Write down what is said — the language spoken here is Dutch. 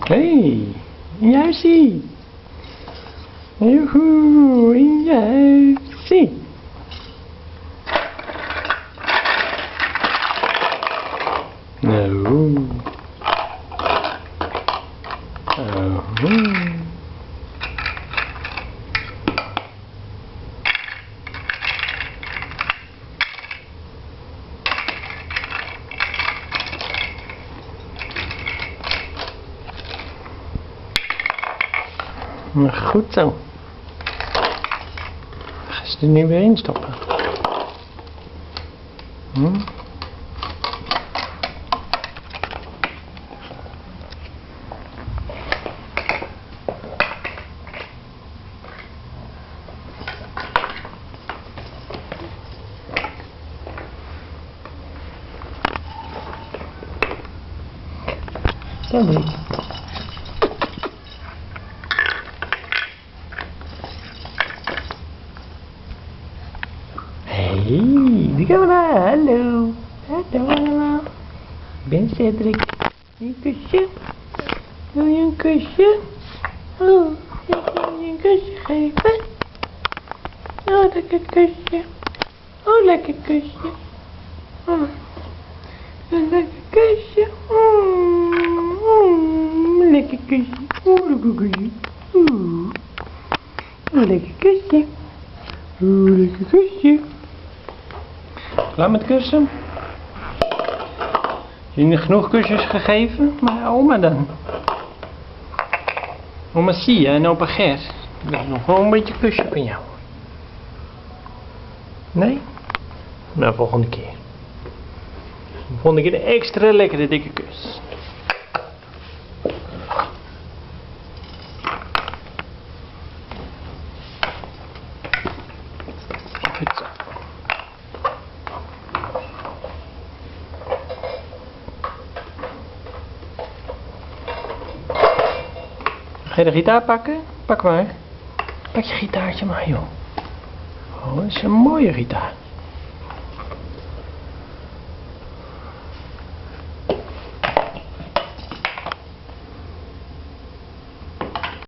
Hey, juistie. Joehoe, juistie. Nou. Goed zo. Ga je er nu weer in stoppen? Sorry. Hey, die gaan we naar. Hallo. Hallo allemaal. Ik ben Cedric. Een kusje. Wil je een kusje? Oh, ik wil je een kusje geven. Oh, lekker kusje. Oh, lekker kusje. Oh, een lekker kusje. Lekker kusje. Lekker kusje. Lekker kusje. Lekker kusje. Klaar met kussen? Heb je genoeg kusjes gegeven? Maar oma dan? Oma Sia en opa Gert. Dat is nog wel een beetje kusje van jou. Nee? Nou, volgende keer. De volgende keer een extra lekkere dikke kus. Goed zo. Ga je de gitaar pakken? Pak maar. Pak je gitaartje maar, joh. Oh, dat is een mooie gitaar.